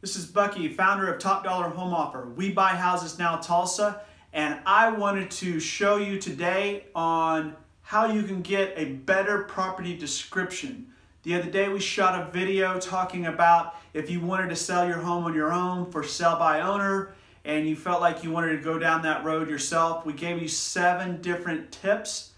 This is Bucky, founder of Top Dollar Home Offer. We buy houses now, Tulsa, and I wanted to show you today on how you can get a better property description. The other day we shot a video talking about if you wanted to sell your home on your own for sell by owner and you felt like you wanted to go down that road yourself. We gave you 7 different tips,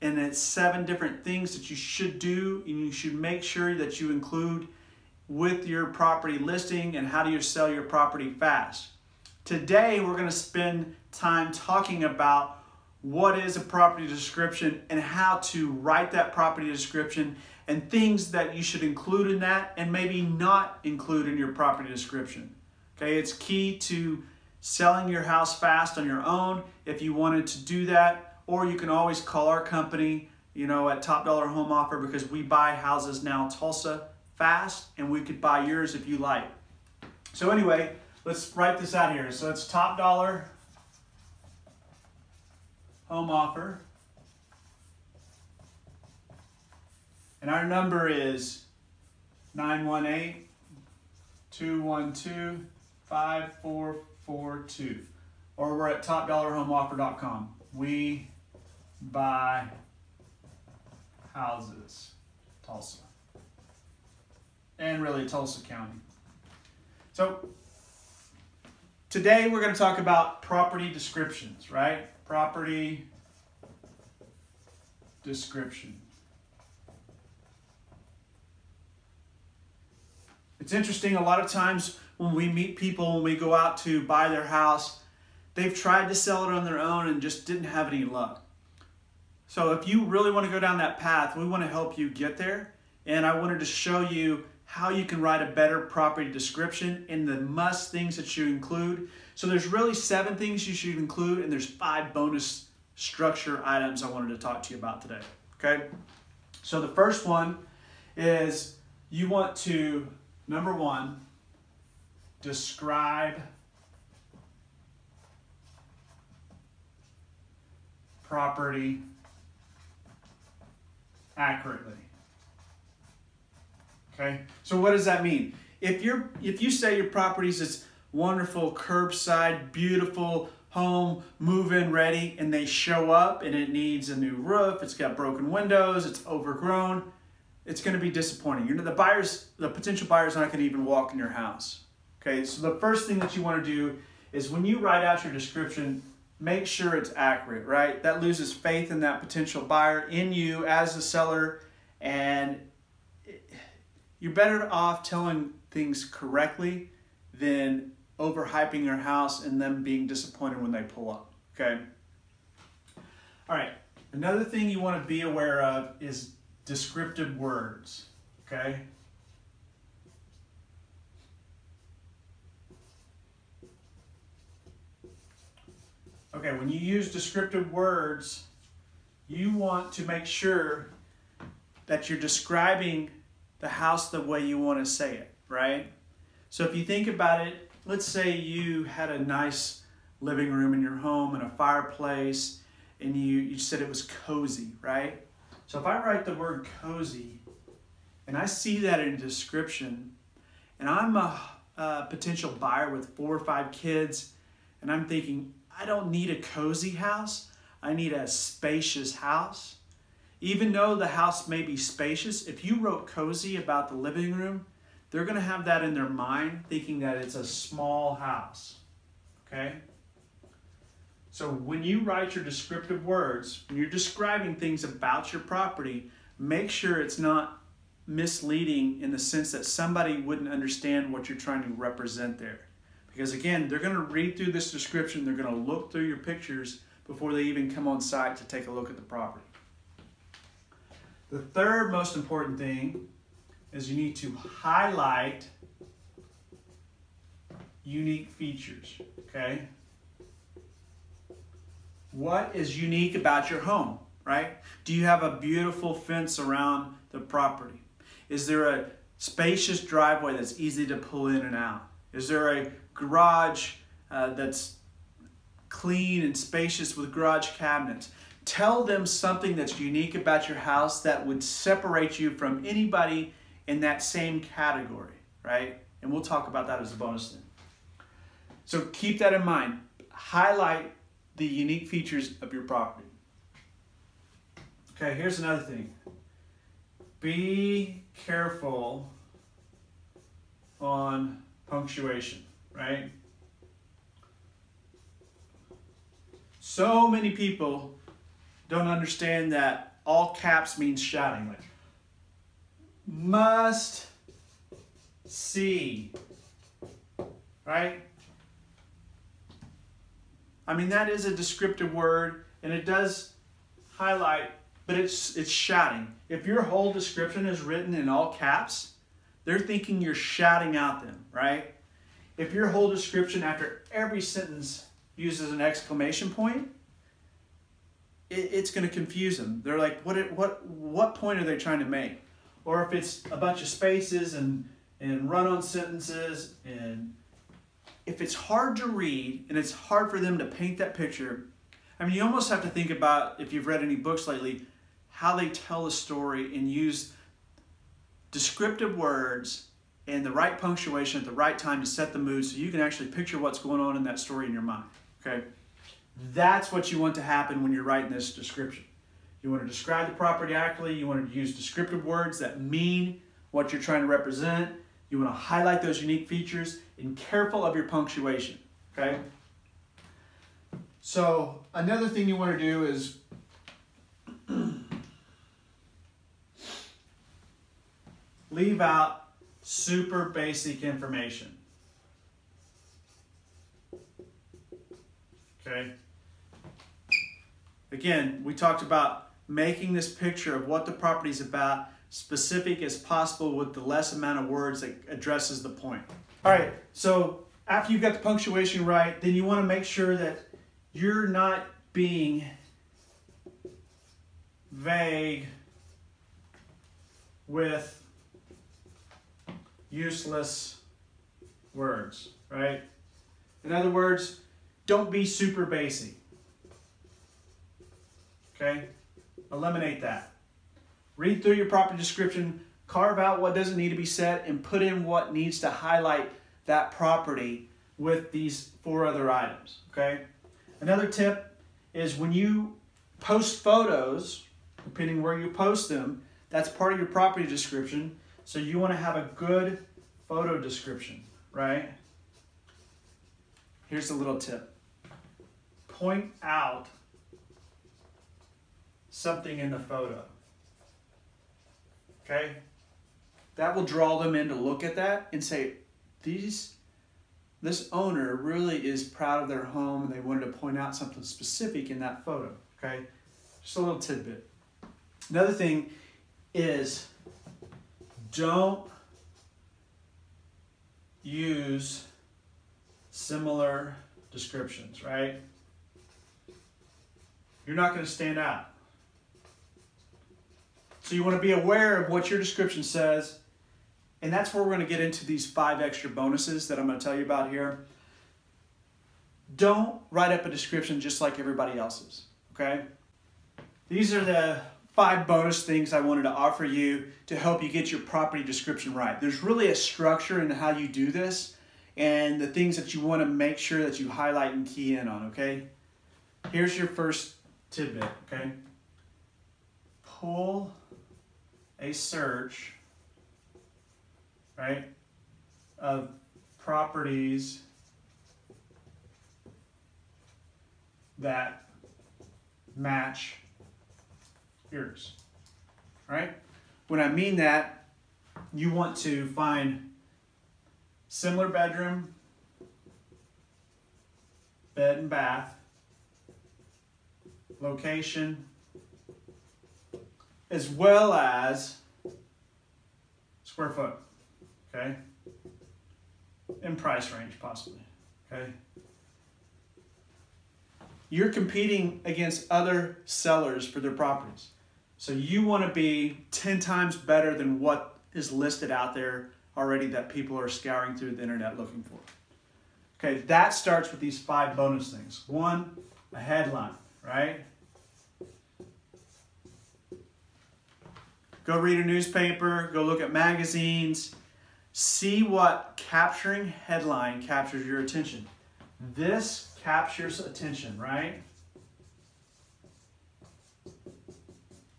and it's 7 different things that you should do and you should make sure that you include with your property listing and how do you sell your property fast. Today we're going to spend time talking about what is a property description and how to write that property description and things that you should include in that and maybe not include in your property description. Okay, it's key to selling your house fast on your own if you wanted to do that, or you can always call our company, at Top Dollar Home Offer, because we buy houses now Tulsa fast, and we could buy yours if you like. So anyway, let's write this out here. So it's Top Dollar Home Offer, and our number is 918-212-5442, or we're at topdollarhomeoffer.com. We buy houses Tulsa, and really Tulsa County. So today we're going to talk about property descriptions, right? Property description. It's interesting, a lot of times when we meet people, when we go out to buy their house, they've tried to sell it on their own and just didn't have any luck. So if you really want to go down that path, we want to help you get there. And I wanted to show you how you can write a better property description and the must things that you include. So there's really 7 things you should include, and there's 5 bonus structure items I wanted to talk to you about today. Okay? So the first one is you want to, number 1, describe property accurately. Okay, so what does that mean? If you say your property's this wonderful curbside, beautiful home, move-in ready, and they show up and it needs a new roof, it's got broken windows, it's overgrown, it's going to be disappointing. The potential buyer's not going to even walk in your house. Okay, so the first thing that you want to do is when you write out your description, make sure it's accurate, right? That loses faith in that potential buyer, in you as a seller, and you're better off telling things correctly than overhyping your house and them being disappointed when they pull up, okay? All right, another thing you want to be aware of is descriptive words, okay? Okay, when you use descriptive words, you want to make sure that you're describing the house the way you want to say it, right? So if you think about it, let's say you had a nice living room in your home and a fireplace, and you said it was cozy, right? So if I write the word cozy, and I see that in a description, and I'm a potential buyer with 4 or 5 kids, and I'm thinking, I don't need a cozy house, I need a spacious house. Even though the house may be spacious, if you wrote cozy about the living room, they're going to have that in their mind, thinking that it's a small house, okay? So when you write your descriptive words, when you're describing things about your property, make sure it's not misleading in the sense that somebody wouldn't understand what you're trying to represent there. Because again, they're going to read through this description, they're going to look through your pictures before they even come on site to take a look at the property. The third most important thing is you need to highlight unique features, okay? What is unique about your home, right? Do you have a beautiful fence around the property? Is there a spacious driveway that's easy to pull in and out? Is there a garage that's clean and spacious with garage cabinets? Tell them something that's unique about your house that would separate you from anybody in that same category, right? And we'll talk about that as a bonus thing. So keep that in mind. Highlight the unique features of your property. Okay, here's another thing. Be careful on punctuation, right? So many people don't understand that all caps means shouting. Like, must see, right? I mean, that is a descriptive word, and it does highlight, but it's shouting. If your whole description is written in all caps, they're thinking you're shouting at them, right? If your whole description after every sentence uses an exclamation point, it's going to confuse them. They're like, what point are they trying to make? Or if it's a bunch of spaces and run-on sentences, and if it's hard to read and it's hard for them to paint that picture, I mean, you almost have to think about, if you've read any books lately, how they tell a story and use descriptive words and the right punctuation at the right time to set the mood so you can actually picture what's going on in that story in your mind, okay? That's what you want to happen when you're writing this description. You want to describe the property accurately. You want to use descriptive words that mean what you're trying to represent. You want to highlight those unique features and careful of your punctuation, okay? So another thing you want to do is leave out super basic information. Okay? Again, we talked about making this picture of what the property is about specific as possible with the less amount of words that addresses the point. All right, so after you've got the punctuation right, then you want to make sure that you're not being vague with useless words, right? In other words, don't be super basic. Okay? Eliminate that. Read through your property description, carve out what doesn't need to be said, and put in what needs to highlight that property with these 4 other items. Okay? Another tip is when you post photos, depending where you post them, that's part of your property description. So you want to have a good photo description, right? Here's a little tip. Point out something in the photo. Okay? That will draw them in to look at that and say, this owner really is proud of their home and they wanted to point out something specific in that photo. Okay? Just a little tidbit. Another thing is don't use similar descriptions, right? You're not going to stand out. So you want to be aware of what your description says, and that's where we're going to get into these 5 extra bonuses that I'm going to tell you about here. Don't write up a description just like everybody else's, okay? These are the 5 bonus things I wanted to offer you to help you get your property description right. There's really a structure in how you do this and the things that you want to make sure that you highlight and key in on, okay? Here's your first tidbit, okay? Pull a search, right, of properties that match yours, right? When I mean that, you want to find similar bedroom, bed and bath, location, as well as square foot, okay? And price range, possibly, okay? You're competing against other sellers for their properties. So you want to be 10 times better than what is listed out there already that people are scouring through the internet looking for. Okay, that starts with these 5 bonus things. 1, a headline, right? Go read a newspaper, go look at magazines, See what capturing headline captures your attention. This captures attention, right?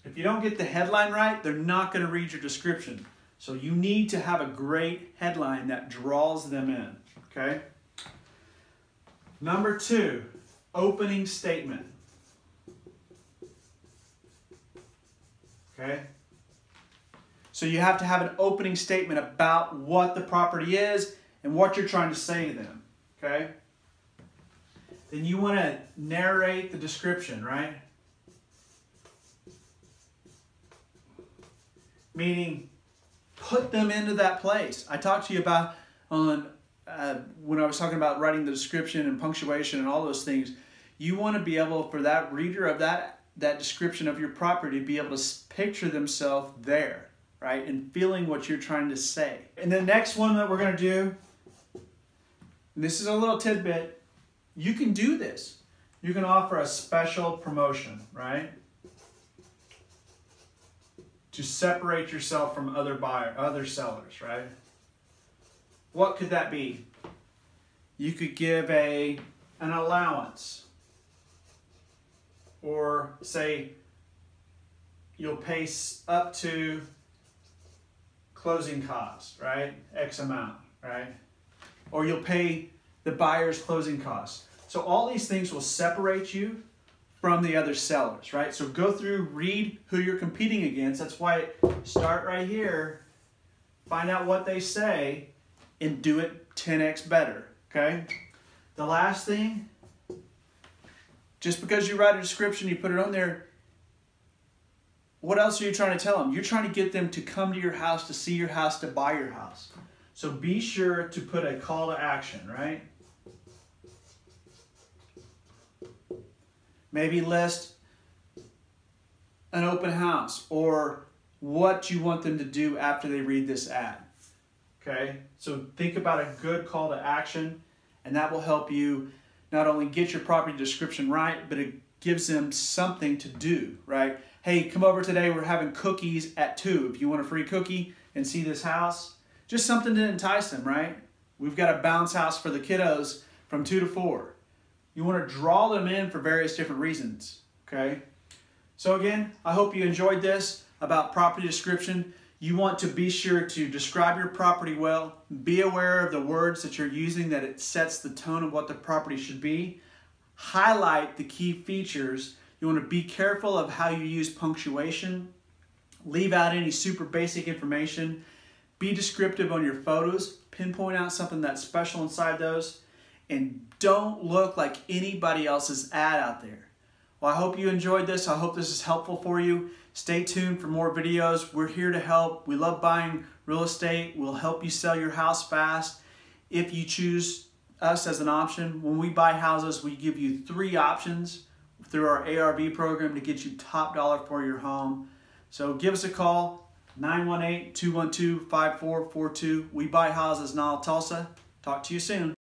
If you don't get the headline right, they're not going to read your description. So you need to have a great headline that draws them in, okay? Number 2, opening statement. Okay? So you have to have an opening statement about what the property is and what you're trying to say to them, okay? Then you want to narrate the description, right? Meaning, put them into that place. I talked to you about when I was talking about writing the description and punctuation and all those things. You want to be able, for that reader of that description of your property, to be able to picture themselves there, right? And feeling what you're trying to say. And the next one that we're going to do, and this is a little tidbit, you can do this. You can offer a special promotion, right? To separate yourself from other sellers, right? What could that be? You could give an allowance, or say you'll pay up to closing costs, right? X amount, right? Or you'll pay the buyer's closing costs. So all these things will separate you from the other sellers, right? So go through, read who you're competing against. That's why start right here, find out what they say, and do it 10x better, okay? The last thing, just because you write a description, you put it on there, what else are you trying to tell them? You're trying to get them to come to your house, to see your house, to buy your house. So be sure to put a call to action, right? Maybe list an open house or what you want them to do after they read this ad. Okay? So think about a good call to action, and that will help you not only get your property description right, but it gives them something to do, right? Hey, come over today, we're having cookies at 2. If you want a free cookie and see this house, just something to entice them, right? We've got a bounce house for the kiddos from 2 to 4. You want to draw them in for various different reasons, okay? So again, I hope you enjoyed this about property description. You want to be sure to describe your property well, be aware of the words that you're using, that it sets the tone of what the property should be. Highlight the key features. You want to be careful of how you use punctuation. Leave out any super basic information. Be descriptive on your photos. Pinpoint out something that's special inside those. And don't look like anybody else's ad out there. Well, I hope you enjoyed this. I hope this is helpful for you. Stay tuned for more videos. We're here to help. We love buying real estate. We'll help you sell your house fast. If you choose us as an option, when we buy houses, we give you 3 options through our ARV program to get you top dollar for your home. So give us a call, 918-212-5442. We Buy Houses Tulsa. Talk to you soon.